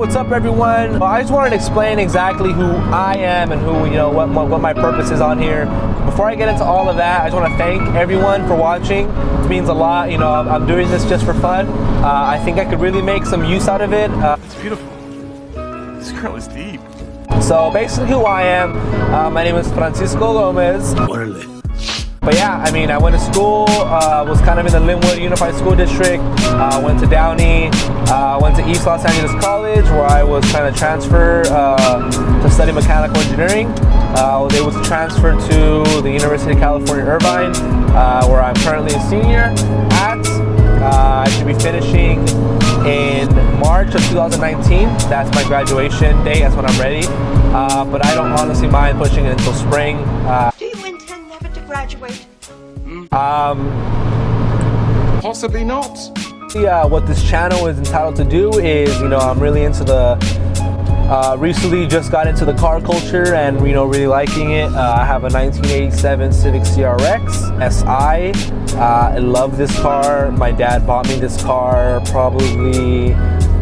what's up everyone? Well, I just wanted to explain exactly who I am and who, what my purpose is on here. Before I get into all of that, I just want to thank everyone for watching. It means a lot. I'm doing this just for fun. I think I could really make some use out of it. It's beautiful. This girl is deep. So basically who I am, my name is Francisco Gomez. But yeah, I went to school, was kind of in the Linwood Unified School District, went to Downey, went to East Los Angeles College where I was trying to transfer to study mechanical engineering. I was able to transfer to the University of California, Irvine, where I'm currently a senior at. I should be finishing in March of 2019. That's my graduation date, that's when I'm ready. But I don't honestly mind pushing it until spring. Do you intend never to graduate? Possibly not. What this channel is entitled to do is, I'm really into the, recently just got into the car culture and, really liking it. I have a 1987 Civic CRX SI. I love this car. My dad bought me this car probably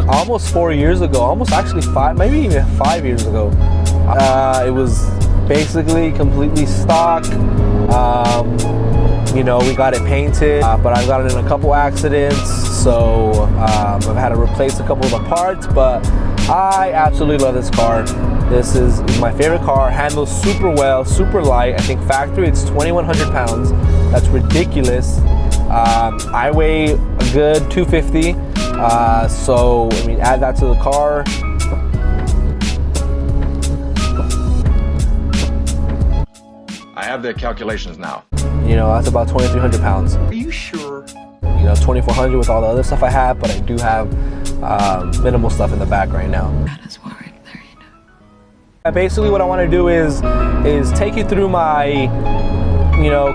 almost 4 years ago, almost actually maybe even 5 years ago. It was basically completely stock. We got it painted, but I've gotten in a couple accidents, so I've had to replace a couple of the parts, but I absolutely love this car. This is my favorite car, handles super well, super light. I think factory it's 2,100 pounds. That's ridiculous. I weigh a good 250, so add that to the car. I have the calculations now. That's about 2,300 pounds. Are you sure? 2,400 with all the other stuff I have, but I do have minimal stuff in the back right now. Not as worried, there you know. Basically what I want to do is take you through my,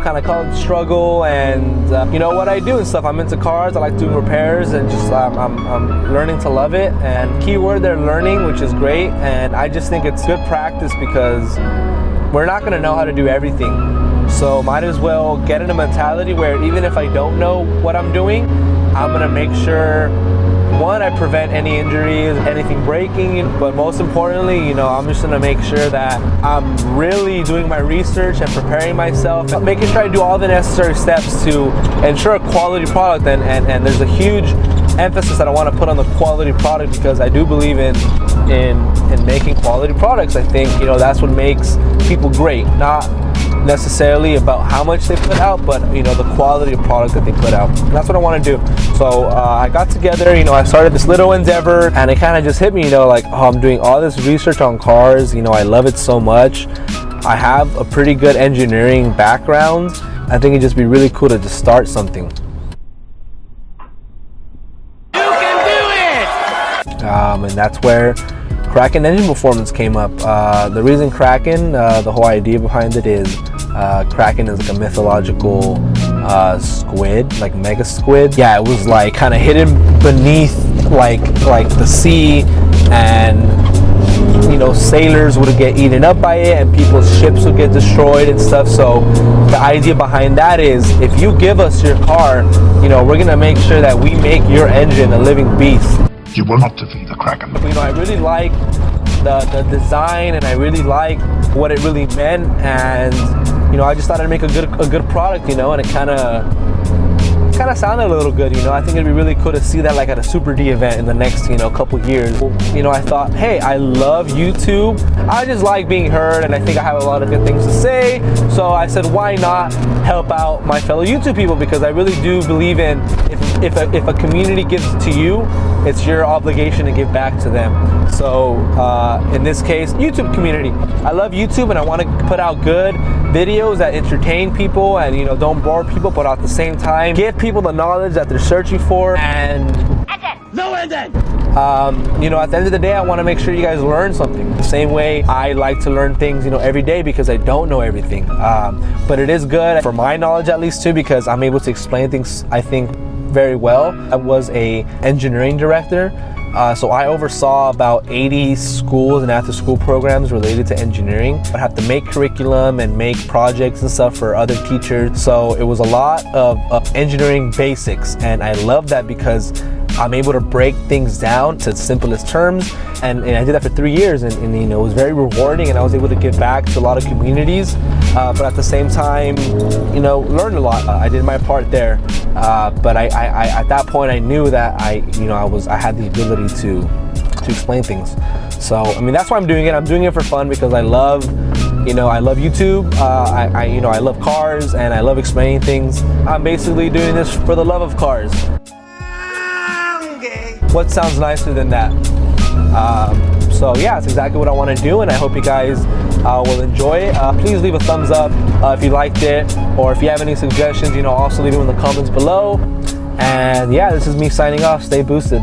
kind of college struggle and, what I do and stuff. I'm into cars, I like doing repairs and just, I'm learning to love it. And keyword there, learning, which is great. And I just think it's good practice because we're not going to know how to do everything. So might as well get in a mentality where even if I don't know what I'm doing, I'm going to make sure, one, I prevent any injuries, anything breaking, but most importantly, I'm just going to make sure that I'm really doing my research and preparing myself, making sure I do all the necessary steps to ensure a quality product. And there's a huge emphasis that I want to put on the quality product because I do believe in making quality products. I think, that's what makes people great, not necessarily about how much they put out, but the quality of product that they put out. And that's what I want to do. So I got together, I started this little endeavor, and it kind of just hit me, I'm doing all this research on cars. I love it so much. I have a pretty good engineering background. I think it'd just be really cool to just start something. You can do it! And that's where Kraken engine performance came up. The reason Kraken, the whole idea behind it is Kraken is like a mythological squid, like mega squid. Yeah, it was like kind of hidden beneath like the sea, and sailors would get eaten up by it and people's ships would get destroyed and stuff. So the idea behind that is if you give us your car, we're gonna make sure that we make your engine a living beast. You will not defeat the Kraken. I really like the design, and I really like what it really meant, and I just thought I'd make a good product, and it kind of sounded a little good. I think it'd be really cool to see that like at a Super D event in the next couple years. I thought, hey, I love YouTube. I just like being heard, and I think I have a lot of good things to say. So I said, why not help out my fellow YouTube people? Because I really do believe in if a community gives to you, it's your obligation to give back to them. So in this case, YouTube community. I love YouTube, and I want to put out good videos that entertain people and don't bore people, but at the same time give people the knowledge that they're searching for. And no ending. At the end of the day, I want to make sure you guys learn something. The same way I like to learn things, every day, because I don't know everything. But it is good for my knowledge at least too, because I'm able to explain things, I think, very well. I was a engineering director. So I oversaw about 80 schools and after-school programs related to engineering. I have to make curriculum and make projects and stuff for other teachers. So it was a lot of engineering basics, and I love that because I'm able to break things down to the simplest terms, and I did that for 3 years, and you know, it was very rewarding, and I was able to give back to a lot of communities, but at the same time, you know, learned a lot. I did my part there, but I at that point I knew that I had the ability to explain things. So I mean, that's why I'm doing it. I'm doing it for fun because I love YouTube. I love cars, and I love explaining things. I'm basically doing this for the love of cars. What sounds nicer than that? So yeah, that's exactly what I want to do, and I hope you guys will enjoy it. Please leave a thumbs up if you liked it, or if you have any suggestions, you know, also leave them in the comments below. And yeah, this is me signing off. Stay boosted.